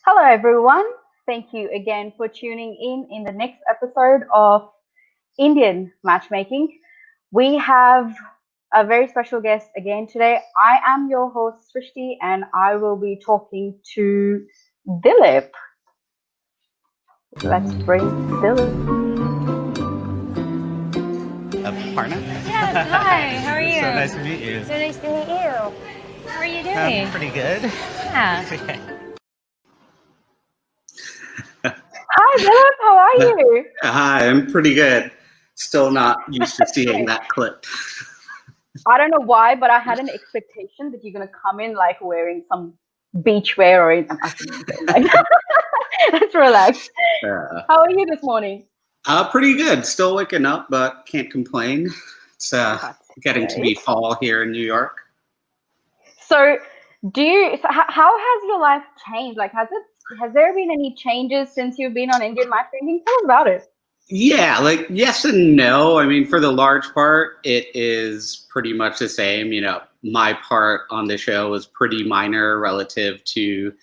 Hello, everyone. Thank you again for tuning in the next episode of Indian Matchmaking. We have a very special guest again today. I am your host, Srishti, and I will be talking to Dilip. Let's bring Dilip. Aparna? Yes, hi, how are you? So nice to meet you. So nice to meet you. How are you doing? Pretty good. Yeah. Hi, Dilip. How are you? Hi, I'm pretty good. Still not used to seeing that clip. I don't know why, but I had an expectation that you're going to come in like wearing some beach wear or anything. Like let's relax. How are you this morning? Pretty good. Still waking up, but can't complain. It's getting to be fall here in New York. So, how has your life changed? Like, has there been any changes since you've been on Indian Matchmaking? Tell us about it. Yeah, like yes and no. I mean, for the large part, it is pretty much the same. You know, my part on the show was pretty minor relative to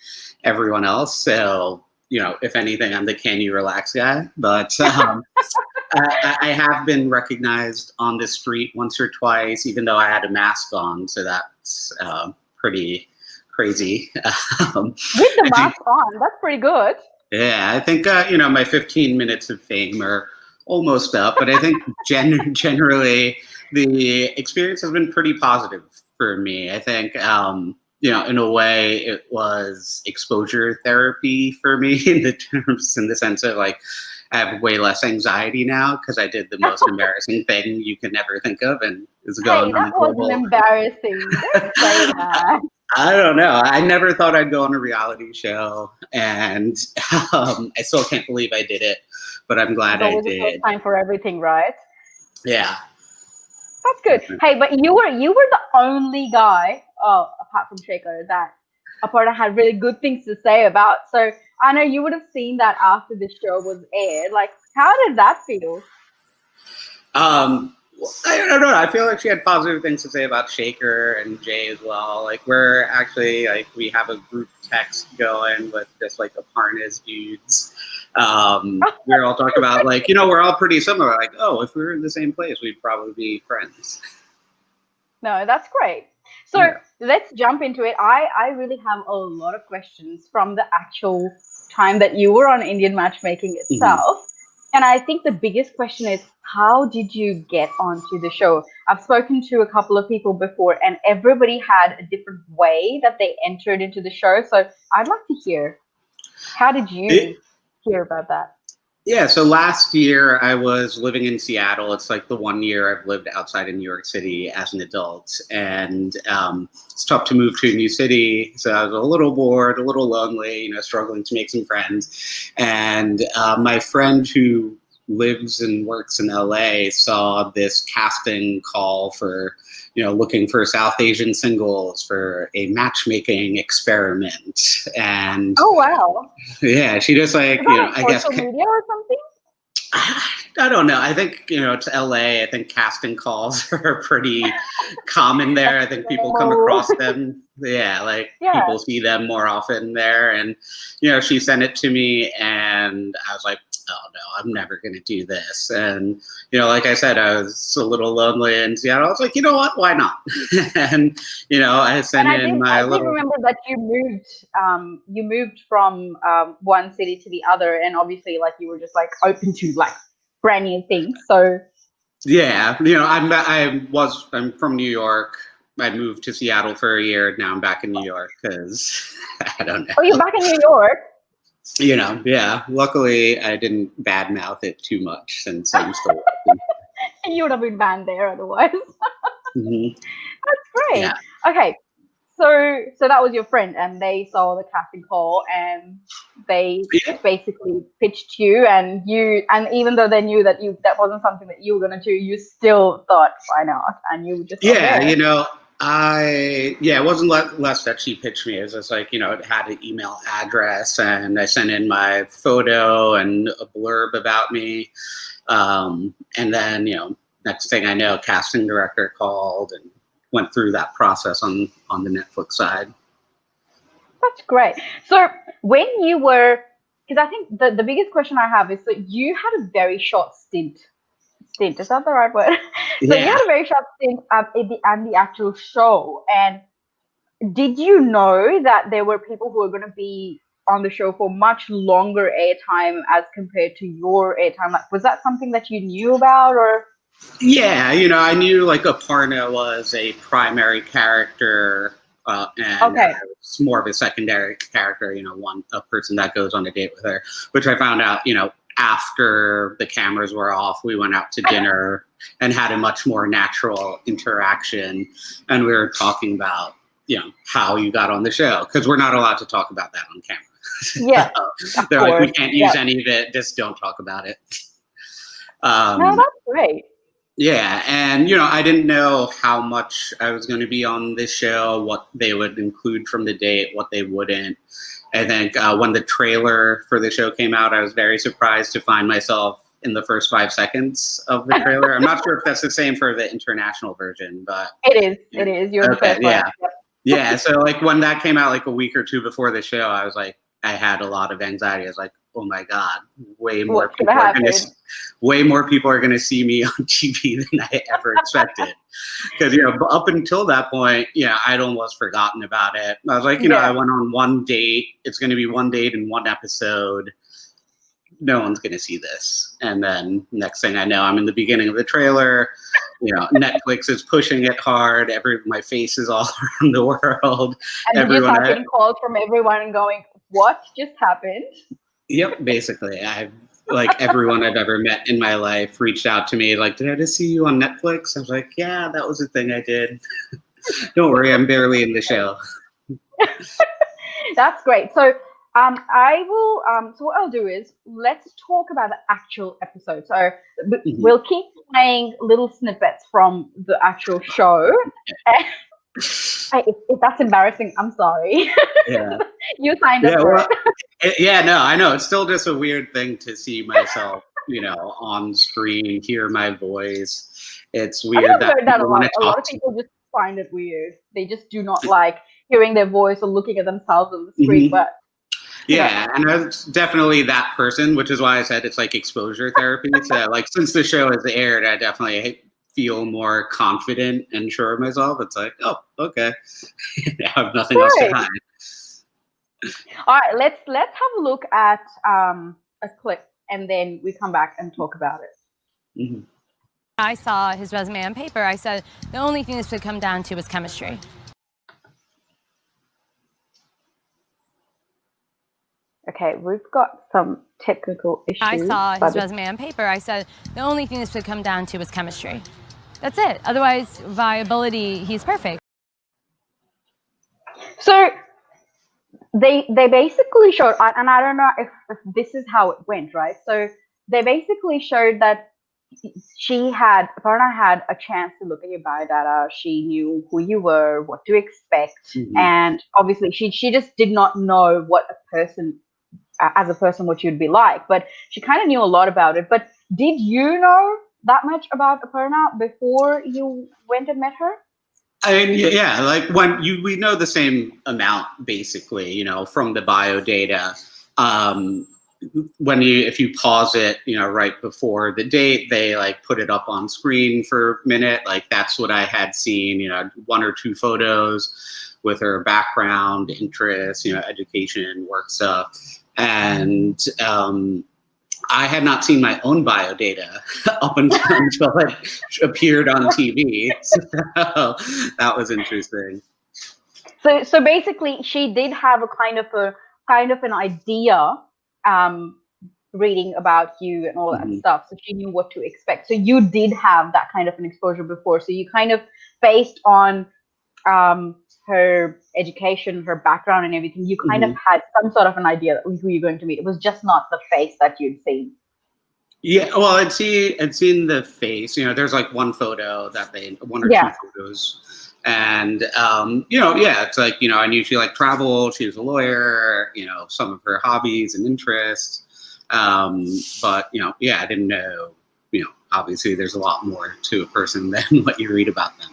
everyone else. So, you know, if anything, I'm the can you relax guy. But I have been recognized on the street once or twice, even though I had a mask on. So that's pretty crazy. With the mask on, that's pretty good. Yeah, I think, my 15 minutes of fame are almost up, but I think generally the experience has been pretty positive for me. I think, in a way it was exposure therapy for me in the sense of like, I have way less anxiety now because I did the most embarrassing thing you can ever think of, and it's going on that wasn't embarrassing. Don't say that. I don't know. I never thought I'd go on a reality show, and I still can't believe I did it, but I'm glad I did. It's always a time for everything, right? Yeah. That's good. Hey, but you were the only guy, apart from Shaker, that Aparna had really good things to say about. So I know you would have seen that after the show was aired. Like, how did that feel? I don't know. I feel like she had positive things to say about Shaker and Jay as well. Like, we're actually, like, we have a group text going with just, like, Aparna's dudes. We're all talking about, like, we're all pretty similar. Like, oh, if we were in the same place, we'd probably be friends. No, that's great. So let's jump into it. I really have a lot of questions from the actual time that you were on Indian Matchmaking itself. Mm-hmm. And I think the biggest question is, how did you get onto the show? I've spoken to a couple of people before, and everybody had a different way that they entered into the show. So I'd like to hear, how did you hear about that? Yeah, so last year I was living in Seattle. It's like the 1 year I've lived outside of New York City as an adult. And it's tough to move to a new city. So I was a little bored, a little lonely, struggling to make some friends. And my friend who lives and works in LA saw this casting call for, looking for South Asian singles for a matchmaking experiment. And oh wow, yeah, she just like, I guess social media or something. I don't know. I think, it's LA. I think casting calls are pretty common there. I think people come across them. Yeah, people see them more often there. And, she sent it to me and I was like, oh no, I'm never going to do this. And, like I said, I was a little lonely in Seattle. I was like, you know what, why not? And, I sent in my little... I remember that you moved from one city to the other. And obviously you were just open to brand new things. So yeah, I'm from New York. I moved to Seattle for a year. Now I'm back in New York because I don't know. Oh, you're back in New York? Yeah. Luckily, I didn't badmouth it too much since I'm still working. You would have been banned there otherwise. Mm-hmm. That's great. Yeah. Okay. So that was your friend, and they saw the casting call, and they basically pitched you, and even though they knew that that wasn't something that you were gonna do, you still thought, why not? And you just it wasn't less that she pitched me. It was just it had an email address, and I sent in my photo and a blurb about me, and then next thing I know, casting director called and went through that process on the Netflix side. That's great. So when you were, because I think the biggest question I have is that you had a very short stint. Stint, is that the right word? So you Yeah. had a very short stint in the actual show. And did you know that there were people who were going to be on the show for much longer airtime as compared to your airtime? Like, was that something that you knew about, or? Yeah, I knew like Aparna was a primary character, and Okay. was more of a secondary character. A person that goes on a date with her, which I found out, after the cameras were off. We went out to dinner and had a much more natural interaction, and we were talking about, how you got on the show, because we're not allowed to talk about that on camera. Yeah, So they're like, we can't use any of it. Just don't talk about it. No, that's great. Yeah, and I didn't know how much I was going to be on this show, what they would include from the date, what they wouldn't. I think when the trailer for the show came out, I was very surprised to find myself in the first 5 seconds of the trailer. I'm not sure if that's the same for the international version, but It is. It is. You're the first one. yeah. Yeah, so like when that came out like a week or two before the show, I was like, I had a lot of anxiety. I was like, oh my God, way more people are going to see me on TV than I ever expected. Because, up until that point, I'd almost forgotten about it. I was like, I went on one date. It's going to be one date in one episode. No one's going to see this. And then next thing I know, I'm in the beginning of the trailer. Netflix is pushing it hard. My face is all around the world. And you just getting calls from everyone and going, what just happened? Yep, basically. Everyone I've ever met in my life reached out to me like, did I just see you on Netflix? I was like, yeah, that was the thing I did. Don't worry, I'm barely in the show. That's great. So I will, so what I'll do is let's talk about the actual episode. So we'll keep playing little snippets from the actual show. If that's embarrassing, I'm sorry. Yeah. You signed up for it. No, I know. It's still just a weird thing to see myself, on screen, hear my voice. It's weird that a lot of people just find it weird. They just do not like hearing their voice or looking at themselves on the screen. But yeah, and it's definitely that person, which is why I said it's like exposure therapy. So like since the show has aired, I definitely feel more confident and sure of myself. It's like, oh, okay. I have nothing else to hide. All right, let's have a look at a clip, and then we come back and talk about it. Mm-hmm. I saw his resume on paper. I said the only thing this would come down to was chemistry. Okay, we've got some technical issues. I saw his resume on paper. I said the only thing this would come down to was chemistry. That's it. Otherwise, viability, he's perfect. So they basically showed, and I don't know if this is how it went, right? So they basically showed that Aparna had a chance to look at your biodata. She knew who you were, what to expect, and obviously she just did not know what as a person, what you'd be like, but she kind of knew a lot about it. But did you know that much about Aparna before you went and met her? I mean, yeah, like we know the same amount basically, from the bio data. If you pause it, right before the date, they like put it up on screen for a minute. Like that's what I had seen, 1 or 2 photos with her background, interests, education, work stuff. And I had not seen my own bio data up until it appeared on TV. So that was interesting. So basically, she did have a kind of an idea, reading about you and all that stuff. So she knew what to expect. So you did have that kind of an exposure before. So you kind of, based on her education, her background and everything, you kind of had some sort of an idea of who you're going to meet. It was just not the face that you'd seen. Yeah, well, I'd seen the face. There's like one photo that 1 or 2 photos. And, it's like, I knew she liked travel. She was a lawyer, some of her hobbies and interests. But, I didn't know, obviously there's a lot more to a person than what you read about them.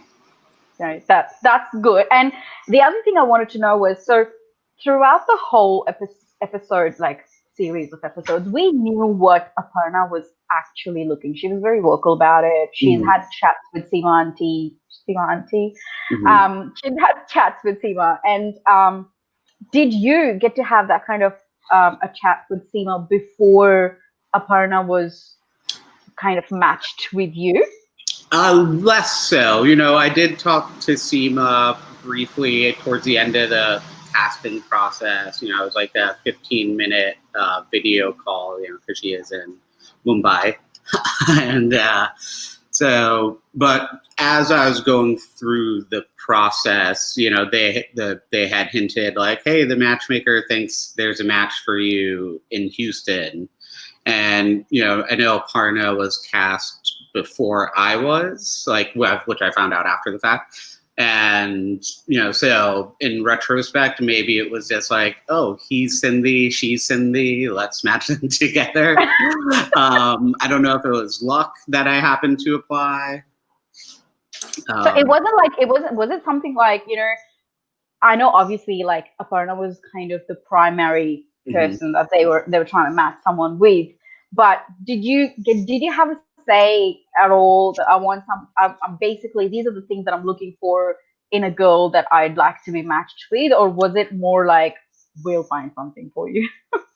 Right, that's good. And the other thing I wanted to know was, so throughout the whole episode, like series of episodes, we knew what Aparna was actually looking. She was very vocal about it. She's had chats with Seema Auntie. She's had chats with Seema. And did you get to have that kind of a chat with Seema before Aparna was kind of matched with you? Less so. You know, I did talk to Seema briefly towards the end of the casting process. You know, it was like a 15-minute video call, you know, because she is in Mumbai. And so, but as I was going through the process, you know, they had hinted like, hey, the matchmaker thinks there's a match for you in Houston. And, you know, I know Aparna was cast before I was, like, which I found out after the fact. And, you know, so in retrospect, maybe it was just like, oh, he's Sindhi, she's Sindhi, let's match them together. I don't know if it was luck that I happened to apply. So it wasn't like, was it something like, you know, I know obviously like Aparna was kind of the primary person that they were trying to match someone with, but did you have a say at all that I want I'm basically, these are the things that I'm looking for in a girl that I'd like to be matched with, or was it more like, we'll find something for you?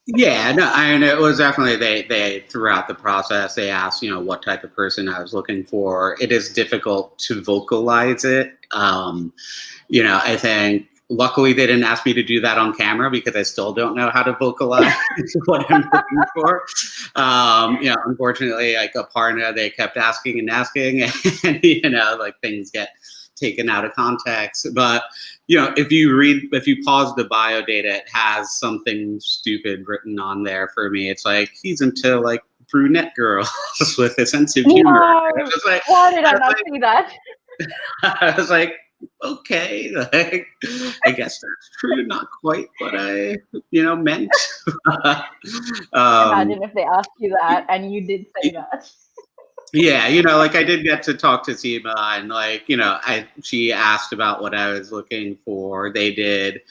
Yeah, no, I mean, it was definitely, they throughout the process, they asked, you know, what type of person I was looking for. It is difficult to vocalize it. You know, I think luckily they didn't ask me to do that on camera because I still don't know how to vocalize what I'm looking for. You know, unfortunately, like Aparna, they kept asking and asking, and, you know, like things get taken out of context. But, you know, if you pause the bio data, it has something stupid written on there for me. It's like, he's into like brunette girls with a sense of humor. Wow. Like, why did I not see that? I was like, okay, like, I guess that's true. Not quite what I, you know, meant. Imagine if they asked you that and you did say that. Yeah, you know, like I did get to talk to Seema, and like, you know, she asked about what I was looking for. They did,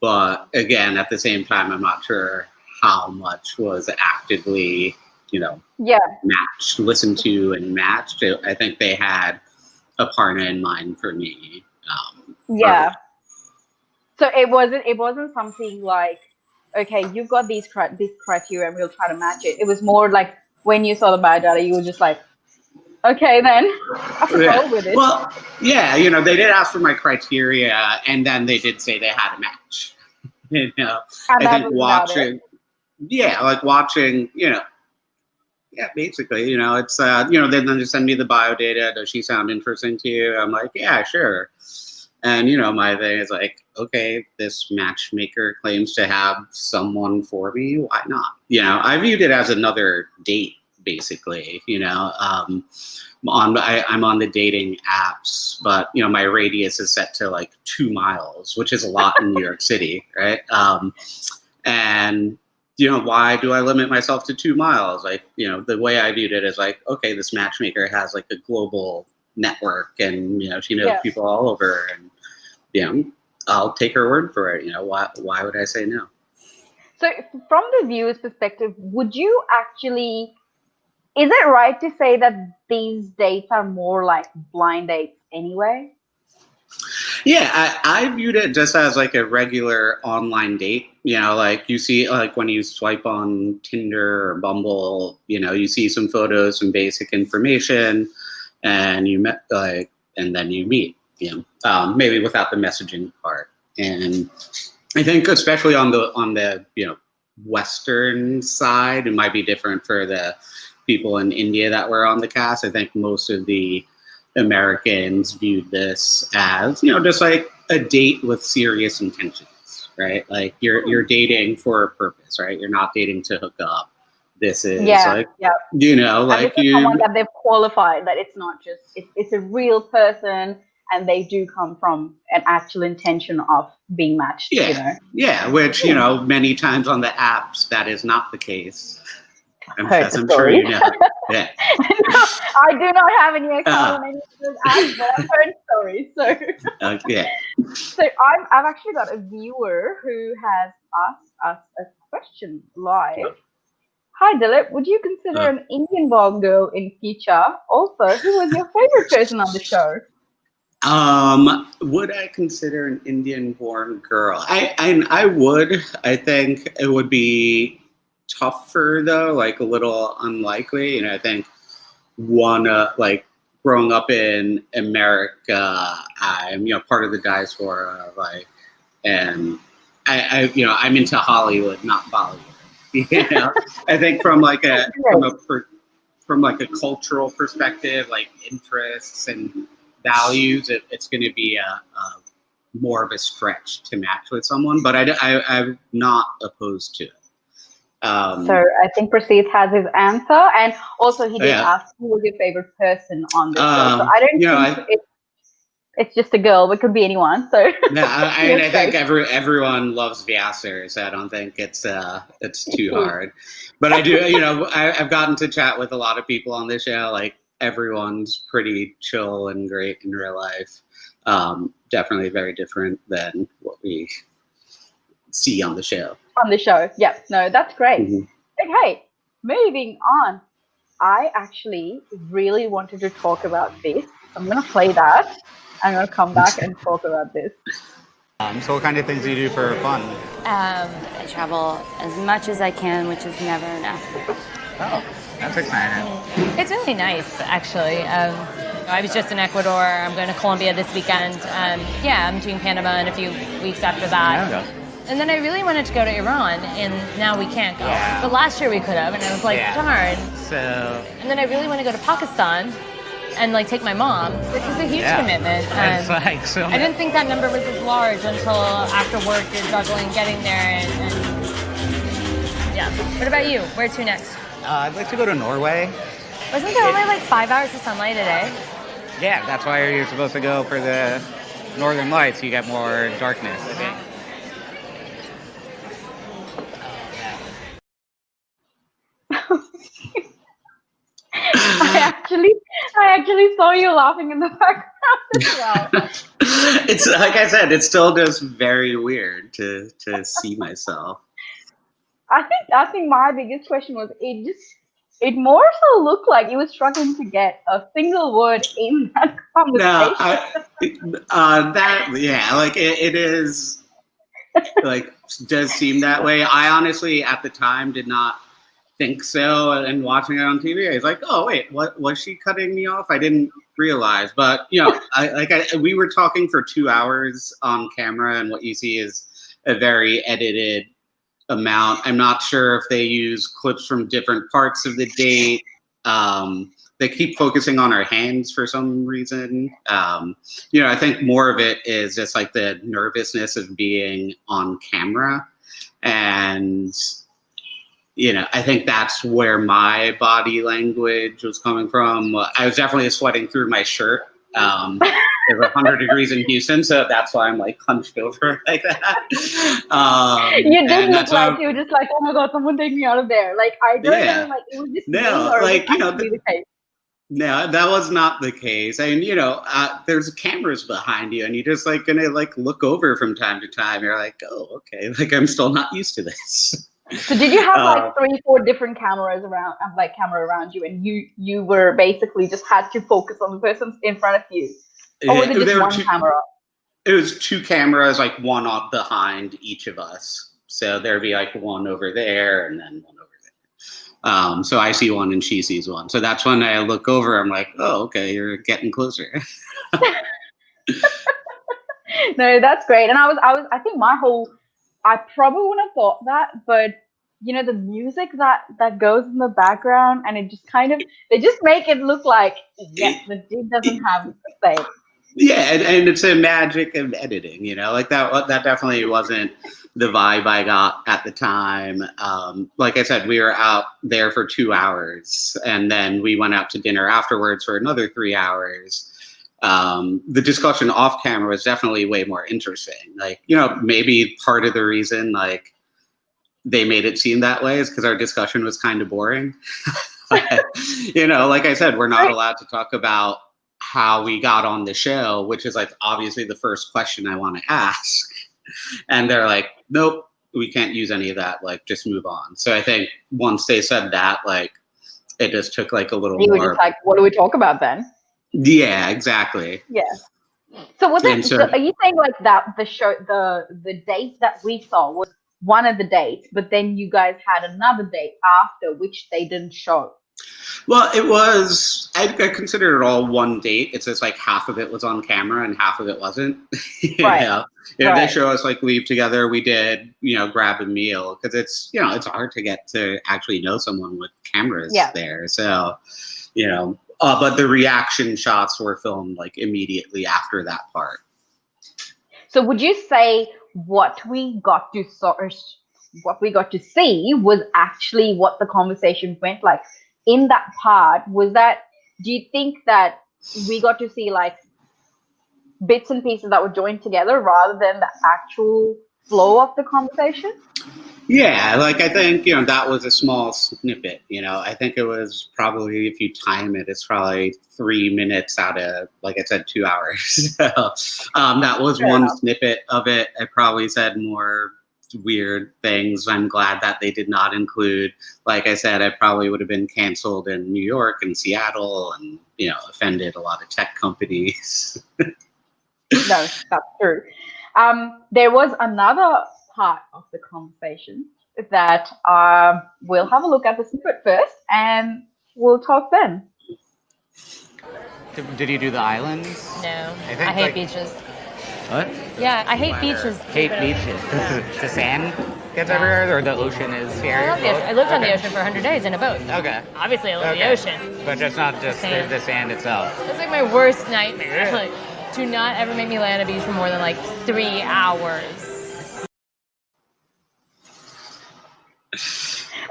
but again, at the same time, I'm not sure how much was actively, you know, matched, listened to, and matched. I think they had Aparna in mind for me. So it wasn't something like, okay, you've got this criteria and we'll try to match it. It was more like when you saw the biodata, you were just like, okay, then I can roll with it. Well, yeah, you know, they did ask for my criteria, and then they did say they had a match. You know, and I think watching, you know, yeah, basically, you know, it's, you know, then they send me the bio data. Does she sound interesting to you? I'm like, yeah, sure. And, you know, my thing is like, okay, this matchmaker claims to have someone for me. Why not? You know, I viewed it as another date, basically, you know. I'm on the dating apps, but, you know, my radius is set to like 2 miles, which is a lot in New York City, right? And, you know, why do I limit myself to 2 miles? Like, you know, the way I viewed it is like, okay, this matchmaker has like a global network, and, you know, she knows people all over, and, you know, I'll take her word for it. You know, why would I say no? So from the viewer's perspective, would you actually, is it right to say that these dates are more like blind dates anyway? Yeah, I viewed it just as like a regular online date. You know, like you see, like when you swipe on Tinder or Bumble, you know, you see some photos, some basic information, and you met, like, and then you meet. You know, maybe without the messaging part. And I think especially on the you know, Western side, it might be different for the people in India that were on the cast. I think most of the Americans viewed this as, you know, just like a date with serious intentions, right? Like you're dating for a purpose, right? You're not dating to hook up. This is you know, like someone that they've qualified, that it's not just, it's a real person, and they do come from an actual intention of being matched. Yeah, you know? Yeah, which, you know, many times on the apps, that is not the case. I'm sure you know. Yeah. No, I do not have any account on any of those apps, but I've heard stories. So Yeah. So I've actually got a viewer who has asked us a question live. Hi Dilip, would you consider an Indian born girl in future? Also, who was your favorite person on the show? Would I consider an Indian-born girl? I would. I think it would be tougher though, like a little unlikely. You know, I think like growing up in America, I'm part of the diaspora, like, and I'm into Hollywood, not Bollywood. I think from like a cultural perspective, like interests and values, it's going to be a more of a stretch to match with someone, but I'm not opposed to it. So I think Praseed has his answer, and also he did ask who was your favorite person on the show. So I don't think it's just a girl, it could be anyone. So no, I think everyone loves Vyasar, so I don't think it's too hard. But I do, I've gotten to chat with a lot of people on this show. Like everyone's pretty chill and great in real life. Definitely very different than what we see on the show. On the show, yeah, no, that's great. Mm-hmm. Okay, moving on. I actually really wanted to talk about this. I'm gonna play that. I'm gonna come back and talk about this. So what kind of things do you do for fun? I travel as much as I can, which is never enough. Oh, that's exciting. It's really nice, actually. I was just in Ecuador. I'm going to Colombia this weekend. I'm doing Panama in a few weeks after that. Yeah, and then I really wanted to go to Iran, and now we can't go. Yeah. But last year we could have, and I was like, darn. So. And then I really want to go to Pakistan and like take my mom, which is a huge commitment. It's like so I didn't think that number was as large until after work you're juggling getting there. And yeah. What about you? Where to next? I'd like to go to Norway. Wasn't there only like 5 hours of sunlight a day? Yeah, that's why you're supposed to go for the northern lights. You get more darkness, I think. I actually saw you laughing in the background as well. It's like I said, it's still just very weird to see myself. I think my biggest question was it more so looked like you were struggling to get a single word in that conversation. Like it is like does seem that way. I honestly at the time did not think so, and watching it on TV, I was like, "Oh wait, what was she cutting me off?" I didn't realize, but we were talking for 2 hours on camera, and what you see is a very edited amount. I'm not sure if they use clips from different parts of the date. They keep focusing on our hands for some reason. I think more of it is just like the nervousness of being on camera, and I think that's where my body language was coming from. I was definitely sweating through my shirt. It was 100 degrees in Houston, so that's why I'm like hunched over like that. You did look like you were just like, oh my god, someone take me out of there. Like I don't know, like it was just the case. No, that was not the case. And there's cameras behind you, and you're just like gonna like look over from time to time. You're like, oh, okay, like I'm still not used to this. So did you have like 3-4 different cameras around you, and you were basically just had to focus on the person in front of you, or was it just one camera? It was 2 cameras, like one up behind each of us. So there'd be like one over there, and then one over there. So I see one, and she sees one. So that's when I look over. I'm like, oh, okay, you're getting closer. No, that's great. And I think I probably wouldn't have thought that, but the music that goes in the background, and it just they just make it look like, yes, the dude doesn't have to say. Yeah, and it's a magic of editing, like that definitely wasn't the vibe I got at the time. Like I said, we were out there for 2 hours, and then we went out to dinner afterwards for another 3 hours. The discussion off camera was definitely way more interesting. Like, maybe part of the reason like they made it seem that way is because our discussion was kind of boring. Like I said, we're not allowed to talk about how we got on the show, which is like obviously the first question I want to ask. And they're like, nope, we can't use any of that. Like, just move on. So I think once they said that, like, it just took like a little You were more. just like, what do we talk about then? Yeah, exactly. Yeah. So was And it? so- Are you saying like that the show, the date that we saw was one of the dates, but then you guys had another date after which they didn't show? Well, it was, I consider it all one date. It's just like half of it was on camera and half of it wasn't. Right. They Right. show us like leave together. We did, grab a meal because it's, it's hard to get to actually know someone with cameras there. So, but the reaction shots were filmed like immediately after that part. So would you say what we got to see was actually what the conversation went like in that part? Do you think that we got to see like bits and pieces that were joined together rather than the actual flow of the conversation? Yeah, like I think, that was a small snippet, I think it was probably, if you time it, it's probably 3 minutes out of, like I said, 2 hours. So that was Fair one enough. snippet of it. I probably said more weird things. I'm glad that they did not include, like I said, I probably would have been canceled in New York and Seattle and, offended a lot of tech companies. No, that's true. There was another part of the conversation that we'll have a look at the snippet first and we'll talk then. Did you do the islands? No, I I think, hate like- beaches. What? Yeah, I hate beaches. Hate beaches. The sand gets everywhere, or the ocean is scary? I love the ocean. I lived on the ocean for 100 days in a boat. Okay. Obviously, I love Okay. the ocean. But just not just Sand. the sand itself. That's like my worst nightmare. Like, do not ever make me land on a beach for more than like 3 hours.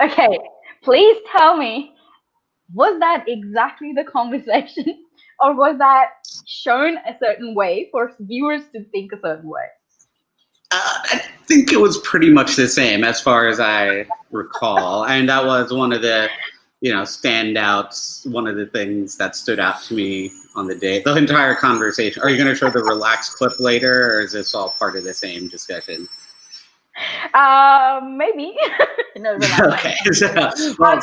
Okay, please tell me, was that exactly the conversation or was that shown a certain way for viewers to think a certain way? I think it was pretty much the same as far as I recall. And that was one of the, standouts, one of the things that stood out to me on the day. The entire conversation. Are you going to show the relaxed clip later, or is this all part of the same discussion? Maybe. No, relax. Okay. That's My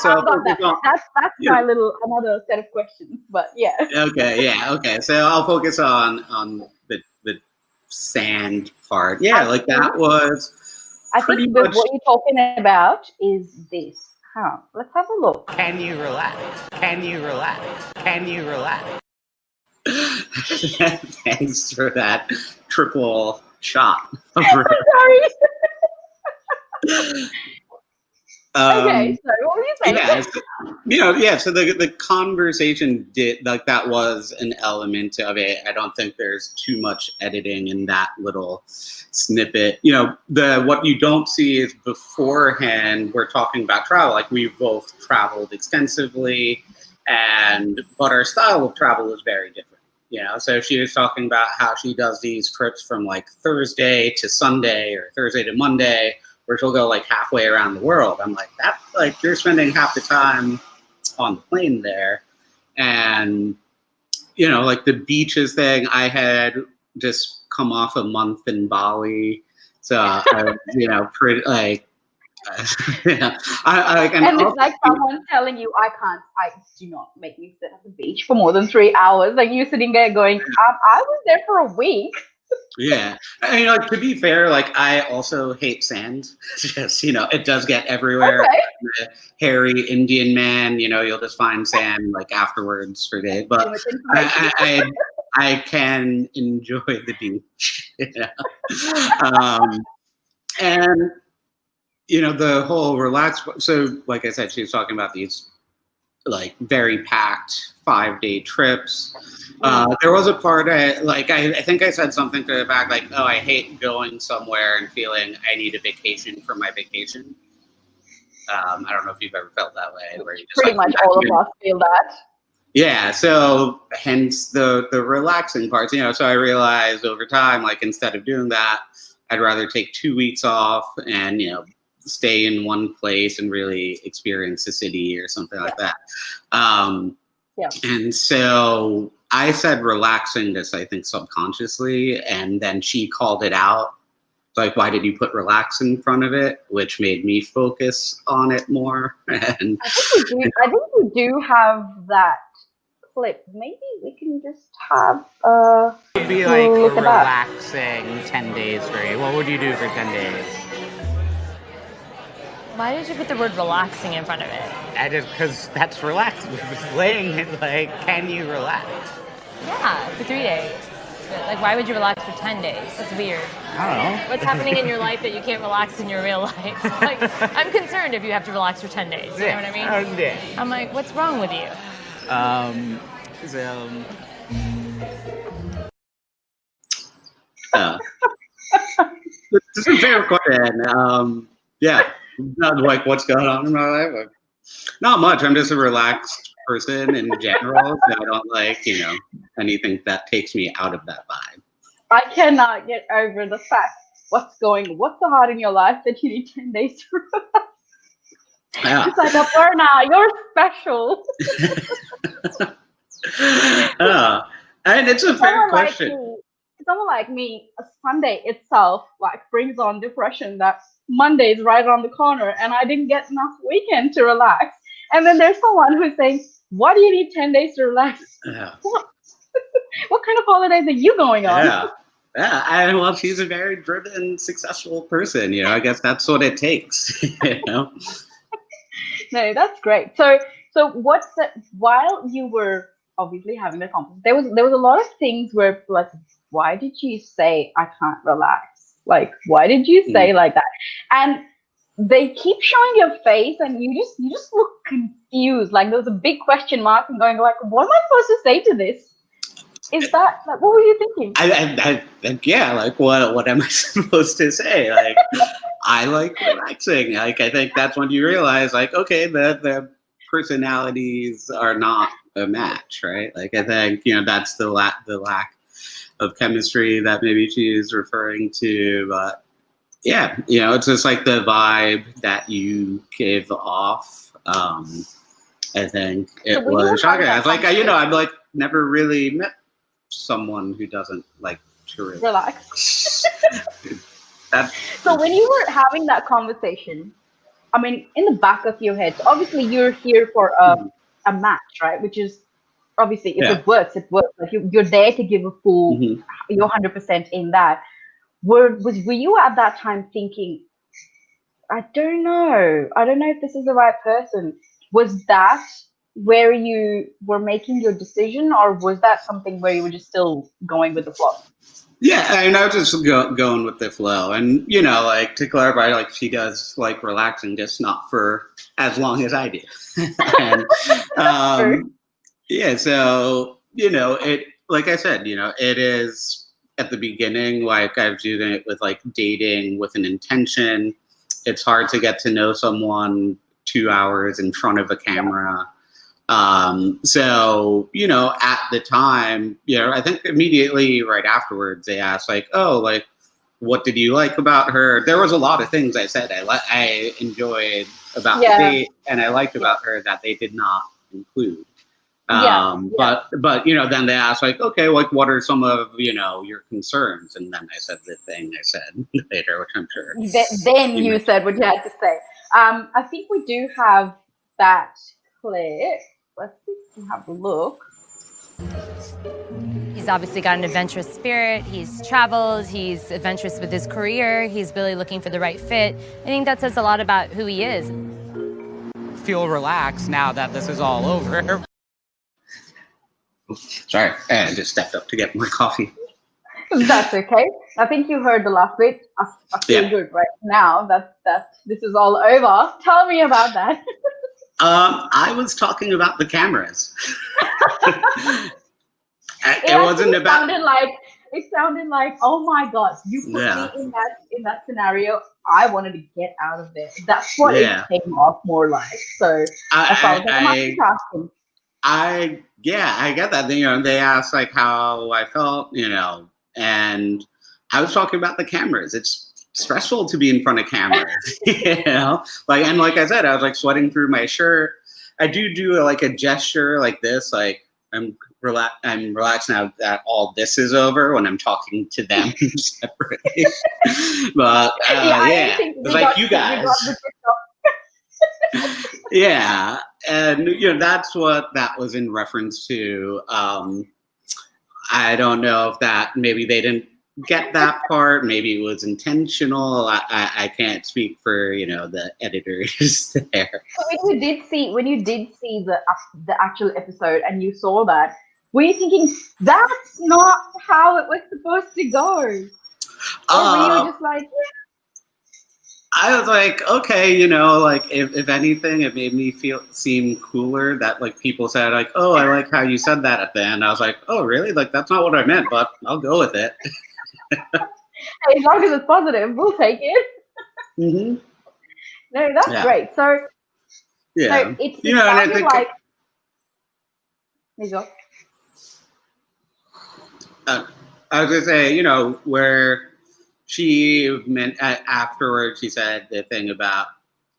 another set of questions, but yeah. Okay. So I'll focus on the sand part. Yeah, like that was I pretty think much. what you're talking about is this. Let's have a look. Can you relax? Can you relax? Can you relax? Thanks for that triple shot. Sorry. Okay, so what were you saying? So the conversation did, like, that was an element of it. I don't think there's too much editing in that little snippet. What you don't see is beforehand we're talking about travel. Like, we've both traveled extensively, but our style of travel is very different. So she was talking about how she does these trips from like Thursday to Sunday or Thursday to Monday, where she'll go like halfway around the world. I'm like, that, like, you're spending half the time on the plane there. And, like the beaches thing, I had just come off a month in Bali. So, pretty like, And it's like someone telling you, do not make me sit at the beach for more than 3 hours. Like, you're sitting there going, I was there for a week. Yeah. Like, to be fair, like, I also hate sand. Just, it does get everywhere. Okay. The hairy Indian man, you'll just find sand like afterwards for days. But I can enjoy the beach. And the whole relaxed. So, like I said, she was talking about these like very packed 5-day trips. There was a part I think I said something to the fact like, oh, I hate going somewhere and feeling I need a vacation from my vacation. I don't know if you've ever felt that way, where you just Pretty much all of us feel that. Yeah, so hence the relaxing parts. So I realized over time, like, instead of doing that, I'd rather take 2 weeks off and stay in one place and really experience the city or something like that. And so I said relaxing this, I think, subconsciously, and then she called it out. Like, why did you put relax in front of it? Which made me focus on it more. And I think we do have that clip. Maybe we can just have It would be like a look at that. relaxing 10 days for you. What would you do for 10 days? Why did you put the word relaxing in front of it? I just, because that's relaxing. Laying it like, can you relax? Yeah, for 3 days. Like, why would you relax for 10 days? That's weird. I don't know. What's happening in your life that you can't relax in your real life? Like, I'm concerned if you have to relax for 10 days. You know what I mean? Yeah. I'm like, what's wrong with you? This is a fair question. Yeah, not like what's going on in my life. Not much. I'm just a relaxed person in general. So I don't like, anything that takes me out of that vibe. I cannot get over the fact what's so hard in your life that you need 10 days to relax. Yeah. It's like, Aparna, you're special. And it's a fair question. Someone like me, a Sunday itself brings on depression that Monday is right around the corner and I didn't get enough weekend to relax. And then there's someone who's saying, why do you need 10 days to relax? Yeah. What kind of holidays are you going on? Yeah. Yeah, and well, she's a very driven, successful person. I guess that's what it takes. No, that's great. So what's that? While you were obviously having the conference, there was a lot of things where like, why did you say I can't relax? Like, why did you say like that? And they keep showing your face, and you just look confused. Like there was a big question mark, and going like, what am I supposed to say to this? Is that like, what were you thinking? I think, yeah, like what am I supposed to say? Like, I like relaxing. Like, I think that's when you realize, like, okay, the personalities are not a match, right? Like, I think that's the lack of chemistry that maybe she is referring to. But yeah, it's just like the vibe that you give off. I think it was shocking. I was like, I've like never really met someone who doesn't like to relax. That, so when you were having that conversation, I mean, in the back of your head, so obviously you're here for a match, right? Which is obviously, if it works, it works. Like you're there to give a full, you're 100% in that. Were you at that time thinking, I don't know if this is the right person? Was that where you were making your decision, or was that something where you were just still going with the flow? Yeah, I mean, I was just going with the flow. And, like, to clarify, like, she does like relaxing, just not for as long as I do. And, yeah, so, it, like I said, it is at the beginning, like, I was doing it with, like, dating with an intention. It's hard to get to know someone 2 hours in front of a camera. So, at the time, I think immediately right afterwards, they asked like, oh, like, what did you like about her? There was a lot of things I said I enjoyed about the date, and I liked about her that they did not include. But then they asked like, okay, like, what are some of, your concerns? And then I said the thing I said later, which I'm sure. Then you said what you had to say. I think we do have that clip. Let's see if we can have a look. He's obviously got an adventurous spirit. He's traveled. He's adventurous with his career. He's really looking for the right fit. I think that says a lot about who he is. Feel relaxed now that this is all over. Sorry, I just stepped up to get more coffee. That's okay. I think you heard the last bit. I feel good right now that this is all over. Tell me about that. I was talking about the cameras. It sounded like, oh my God, you put me in that scenario. I wanted to get out of there. That's what it came off more like. So I get that. They asked like how I felt, and I was talking about the cameras. It's stressful to be in front of cameras, like I said, I was like sweating through my shirt. I do like a gesture like this, like I'm relaxed now that all this is over when I'm talking to them separately. But yeah, it's like you guys. Yeah, and that's what that was in reference to. I don't know if that maybe they didn't get that part. Maybe it was intentional. I can't speak for the editors there. When you did see the actual episode and you saw that, were you thinking that's not how it was supposed to go, or were you just like? I was like, okay, like if anything, it made me seem cooler that like people said like, oh, I like how you said that at the end. I was like, oh, really? Like that's not what I meant, but I'll go with it. As long as it's positive, we'll take it. Mm-hmm. No, that's great. So yeah, so it sounded like. There you go. I was gonna say, where she meant afterwards, she said the thing about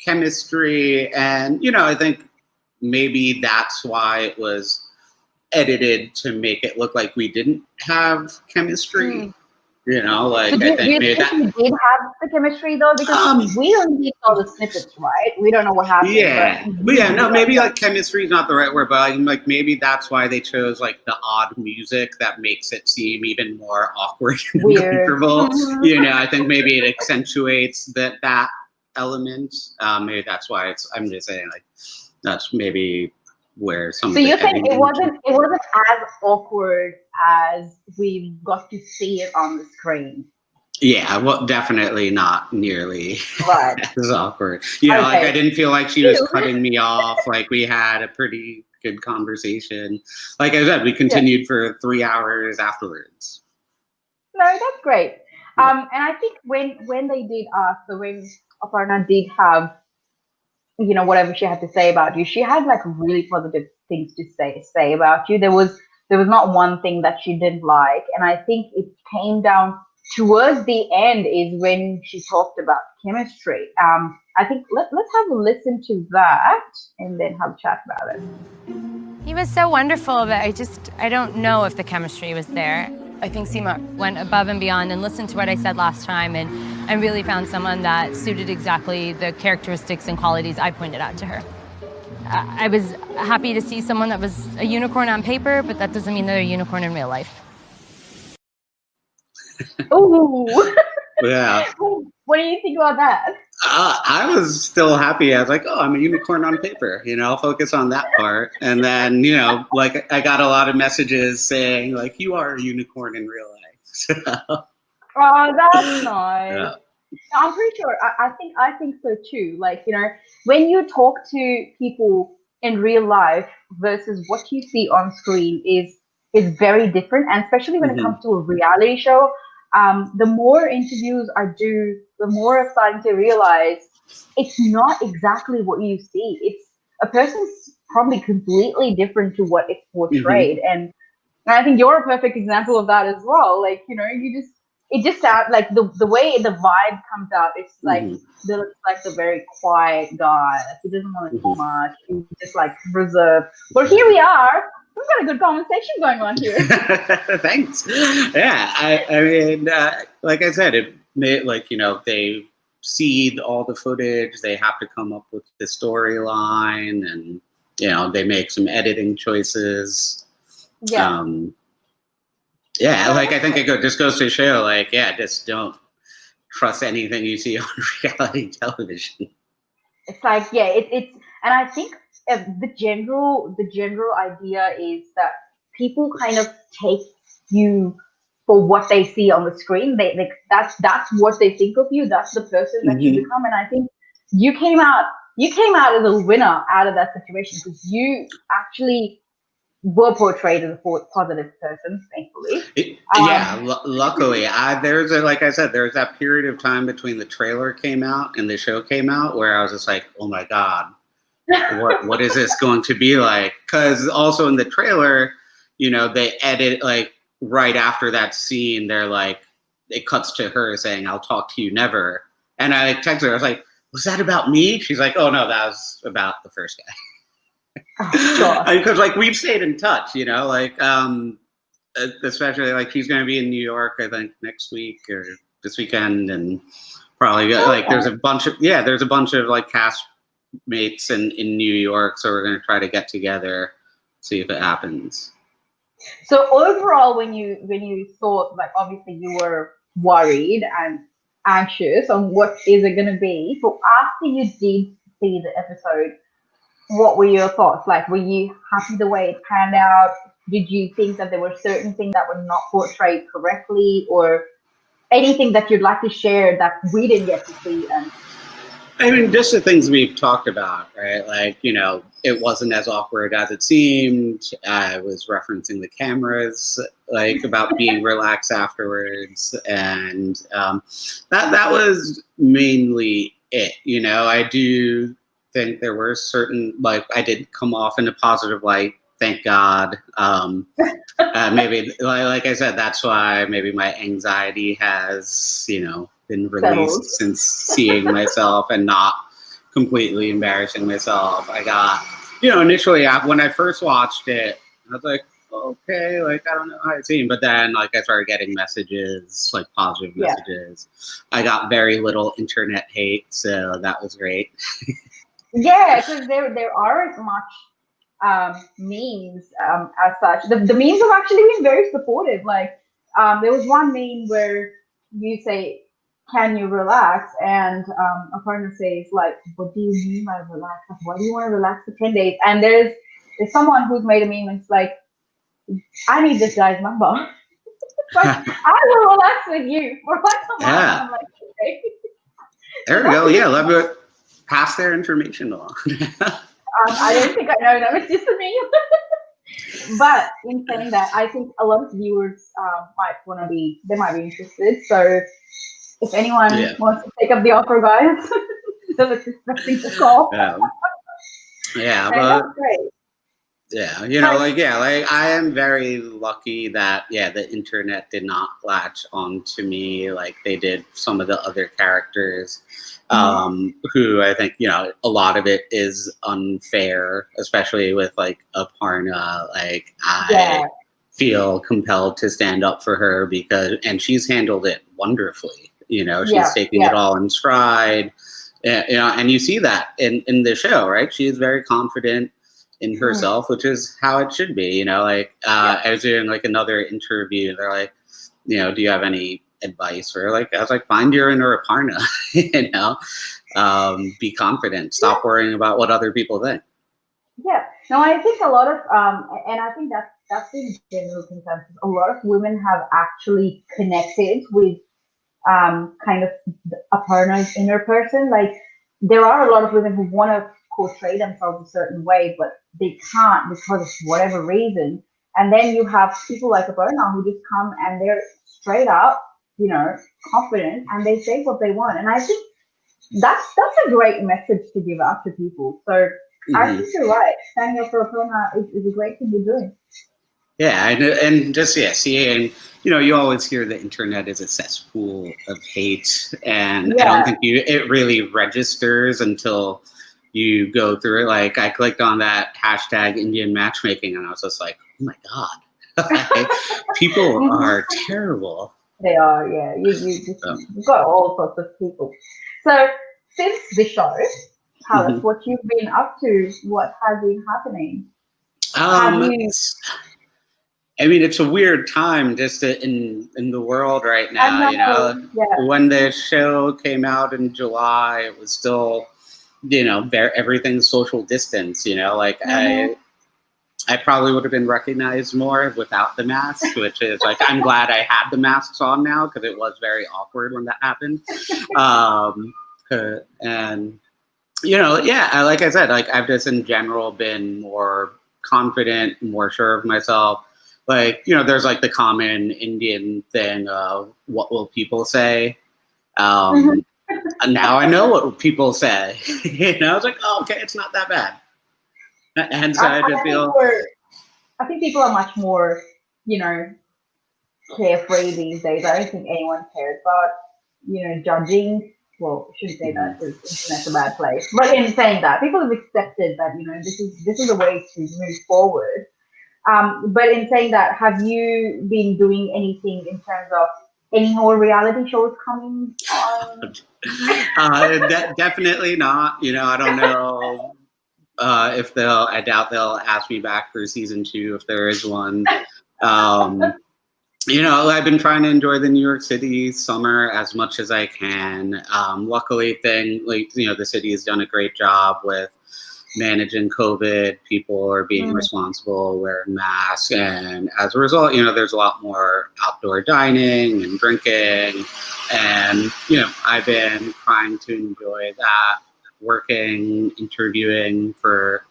chemistry, and I think maybe that's why it was edited to make it look like we didn't have chemistry. Like So I think maybe that we did have the chemistry though, because we only saw the snippets, right? We don't know what happened. Yeah, but yeah, no, maybe like chemistry is not the right word, but like maybe that's why they chose like the odd music that makes it seem even more awkward and uncomfortable. I think maybe it accentuates that element. Maybe that's why I'm just saying like that's maybe where some. So you think it wasn't as awkward as we got to see it on the screen? Yeah, well, definitely not nearly as awkward. Okay. Like I didn't feel like she was cutting me off. Like we had a pretty good conversation. Like I said, we continued for 3 hours afterwards. No, that's great. And I think when they did ask, so when Aparna did have, whatever she had to say about you, she had like really positive things to say about you. There was not one thing that she didn't like, and I think it came down towards the end is when she talked about chemistry. I think let's have a listen to that and then have a chat about it. He was so wonderful, but I don't know if the chemistry was there. I think Seema went above and beyond and listened to what I said last time and really found someone that suited exactly the characteristics and qualities I pointed out to her. I was happy to see someone that was a unicorn on paper, but that doesn't mean they're a unicorn in real life. Oh, yeah. What do you think about that? I was still happy. I was like, oh, I'm a unicorn on paper. I'll focus on that part. And then, like I got a lot of messages saying like, you are a unicorn in real life. Oh, that's nice. Yeah. I'm pretty sure. I think so too. Like, when you talk to people in real life versus what you see on screen is very different. And especially when it comes to a reality show, the more interviews I do, the more I'm starting to realize it's not exactly what you see. It's a person's probably completely different to what it's portrayed. And I think you're a perfect example of that as well. Like, it just sounds like the way the vibe comes out, it's like looks like a very quiet guy. Like, he doesn't want to do much. He's just like reserved. But here we are. We've got a good conversation going on here. Thanks. Yeah, I mean, like I said, it made like they see all the footage. They have to come up with the storyline, and they make some editing choices. Yeah. Yeah, like I think it just goes to show, like, just don't trust anything you see on reality television. It's like, it's, and I think the general idea is that people kind of take you for what they see on the screen. They that's what they think of you. That's the person that you become. And I think you came out as a winner out of that situation because you actually were portrayed as a positive person, thankfully. Luckily, there's like I said, there's that period of time between the trailer came out and the show came out where I was just like, oh my God, what is this going to be like? Because also in the trailer, they edit like right after that scene, they're like, it cuts to her saying, I'll talk to you never. And I texted her, I was like, was that about me? She's like, oh no, that was about the first guy. Sure. Because like we've stayed in touch, you know, like especially like he's going to be in New York, I think next week or this weekend, and probably like there's a bunch of like cast mates in New York, so we're going to try to get together, see if it happens. So overall, when you thought, like, obviously you were worried and anxious on what is it going to be, but after you did see the episode, what were your thoughts? Like, were you happy the way it panned out? Did you think that there were certain things that were not portrayed correctly, or anything that you'd like to share that we didn't get to see? And I mean, just the things we've talked about, right? Like, you know, it wasn't as awkward as it seemed. I was referencing the cameras, like about being relaxed afterwards, and that was mainly it. You know, I do think there were certain, like, I did come off in a positive light. Thank God. Maybe, like I said, that's why maybe my anxiety has, you know, been released since seeing myself and not completely embarrassing myself. I got, you know, initially when I first watched it, I was like, okay, like, I don't know how it seemed. But then, like, I started getting messages, like positive messages. I got very little internet hate, so that was great. Yeah, because there aren't much memes as such. The memes have actually been very supportive. Like, there was one meme where you say, "Can you relax?" And Aparna says, like, "What do you mean by relax? Like, why do you want to relax for 10 days?" And there's someone who's made a meme and it's like, "I need this guy's number." Like, I will relax with you for like a month. I'm like, okay. There we go. Yeah, let me pass their information along. I don't think I know them. It's just a meme. But in saying that, I think a lot of viewers might be interested. So if anyone wants to take up the offer, guys, so it's expecting the call. Yeah, but that's great. Yeah, you know, like I am very lucky that the internet did not latch on to me like they did some of the other characters, who I think, you know, a lot of it is unfair, especially with like Aparna. Like I feel compelled to stand up for her and she's handled it wonderfully. You know, she's taking it all in stride. You know, and you see that in the show, right? She is very confident in herself, which is how it should be. You know, like I was doing like another interview. They're like, you know, do you have any advice? Or like, I was like, find your inner Aparna. You know, be confident. Stop worrying about what other people think. Yeah. No, I think a lot of and I think that's the general consensus. A lot of women have actually connected with kind of Aparna's inner person. Like, there are a lot of women who want to portray themselves a certain way, but they can't because of whatever reason. And then you have people like Aparna who just come and they're straight up, you know, confident, and they say what they want. And I think that's a great message to give out to people. So I think you're right. Standing up for Aparna is a great thing to be doing. Yeah, and just seeing, you know, you always hear the internet is a cesspool of hate, and I don't think it really registers until you go through it. Like, I clicked on that hashtag Indian Matchmaking, and I was just like, oh my God, people are terrible. They are, yeah. You've got all sorts of people. So since the show, tell us what you've been up to. What has been happening? I mean, it's a weird time just in the world right now. You know, when the show came out in July, it was still, you know, everything's social distance. You know, like I probably would have been recognized more without the mask, which is like, I'm glad I had the masks on now because it was very awkward when that happened. And you know, like I said, like I've just in general been more confident, more sure of myself. Like, you know, there's like the common Indian thing of what will people say? Now I know what people say. You know, I was like, oh, okay, it's not that bad. And so I just feel... I think people are much more, you know, carefree these days. I don't think anyone cares about, you know, judging well, I shouldn't say Mhm. that because internet's a bad place. But in saying that, people have accepted that this is a way to move forward. But in saying that, have you been doing anything in terms of any more reality shows coming on? Definitely not. I don't know if they'll. I doubt they'll ask me back for season 2 if there is one. Um, I've been trying to enjoy the New York City summer as much as I can. Luckily, the city has done a great job with managing COVID. People are being responsible, wearing masks, and as a result, there's a lot more outdoor dining and drinking. And I've been trying to enjoy that, working, interviewing for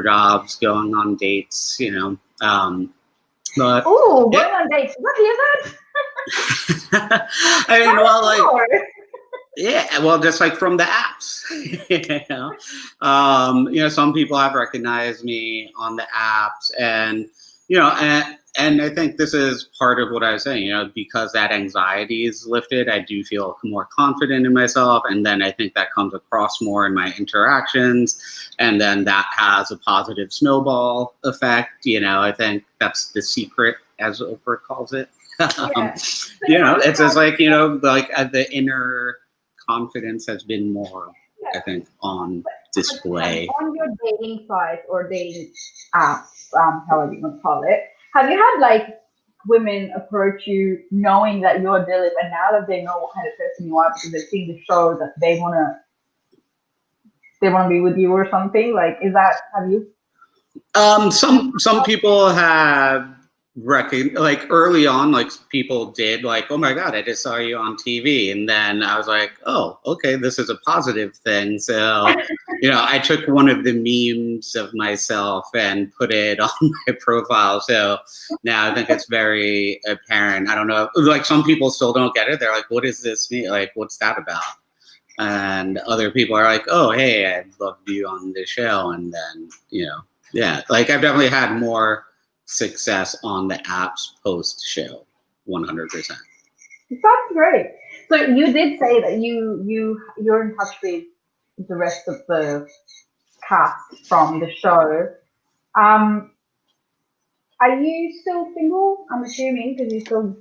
jobs, going on dates. But Oh, yeah. going on dates. What hear that? I mean, well, like, More. yeah, well, just like from the apps, some people have recognized me on the apps, and and I think this is part of what I was saying. Because that anxiety is lifted, I do feel more confident in myself, and then I think that comes across more in my interactions, and then that has a positive snowball effect. I think that's the secret, as Oprah calls it. Yeah. It's just like the inner confidence has been more, I think, on display. On your dating site or dating apps, however you want to call it, have you had like women approach you knowing that you're Dilip, and now that they know what kind of person you are because they've seen the show, that they wanna be with you or something? Like, have you? Some people have like early on, like people did like, oh my God, I just saw you on TV. And then I was like, oh, okay, this is a positive thing. So, I took one of the memes of myself and put it on my profile. So now I think it's very apparent. I don't know, like some people still don't get it. They're like, what does this mean? Like, what's that about? And other people are like, oh, hey, I'd love you on the show. And then, yeah, like I've definitely had more success on the apps post show, 100%. That's great. So you did say that you're in touch with the rest of the cast from the show. Are you still single? I'm assuming because you're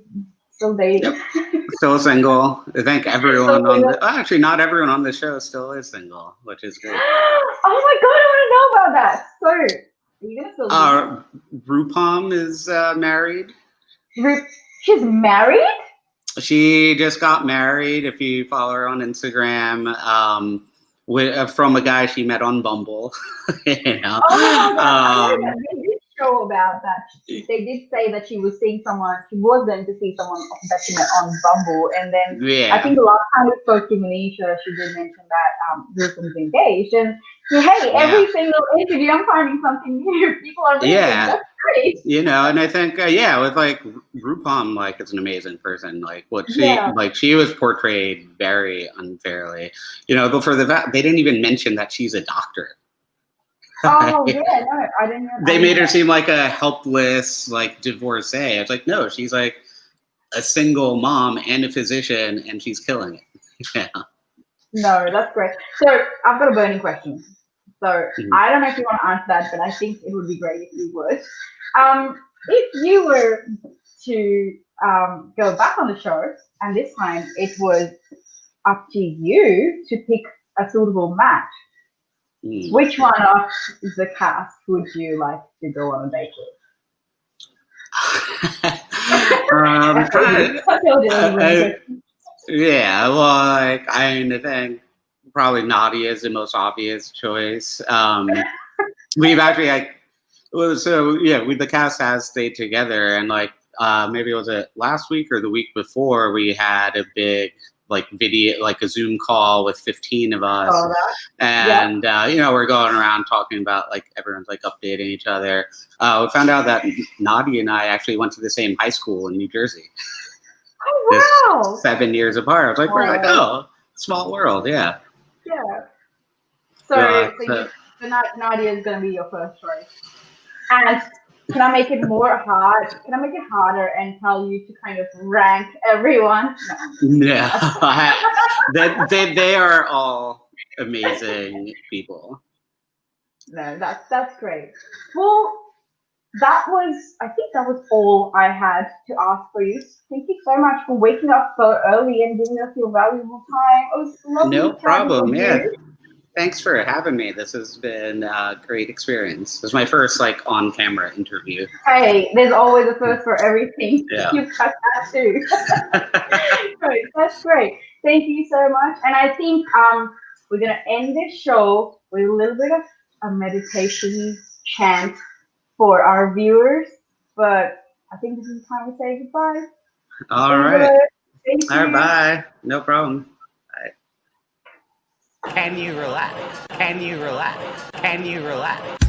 still dating. Yep. Still single. I think everyone actually not everyone on the show still is single, which is great. Oh my God, I want to know about that. So, are you gonna still? Rupam is married. She's married? She just got married. If you follow her on Instagram, from a guy she met on Bumble. Oh my God, I heard that. They did show about that. They did say that she was seeing someone. She was going to see someone that she met on Bumble, and then I think the last time we spoke to Manisha, she did mention that Rupan's engaged. And hey, every single interview, I'm finding something new. People are moving. That's great. And I think with like Rupam, like it's an amazing person. Like what she was portrayed very unfairly. But for they didn't even mention that she's a doctor. Oh yeah, no, I didn't know. They made her seem like a helpless, like divorcee. It's like no, she's like a single mom and a physician, and she's killing it. Yeah. No, that's great. So I've got a burning question. So I don't know if you want to answer that, but I think it would be great if you would. If you were to go back on the show, and this time it was up to you to pick a suitable match, which one of the cast would you like to go on a date with? Yeah, well, like I think probably Nadia is the most obvious choice. We've actually the cast has stayed together, and like maybe was it last week or the week before, we had a big like video, like a Zoom call with 15 of us, and we're going around talking about like everyone's like updating each other. We found out that Nadia and I actually went to the same high school in New Jersey. Oh wow! 7 years apart. I was like, we're like, oh, small world, yeah. Yeah. So Nadia is going to be your first choice. And can I make it more hard? Can I make it harder and tell you to kind of rank everyone? No, they are all amazing people. No, that's great. Well, I think that was all I had to ask for you. Thank you so much for waking up so early and giving us your valuable time. It was lovely No chatting problem. with Yeah. you. Thanks for having me. This has been a great experience. This is my first on-camera interview. Hey, there's always a first for everything. Yeah. You've got that too. Great, that's great. Thank you so much. And I think we're gonna end this show with a little bit of a meditation chant for our viewers. But I think this is time to say goodbye. All right. Thank you. All right, bye. No problem. Can you relax? Can you relax? Can you relax?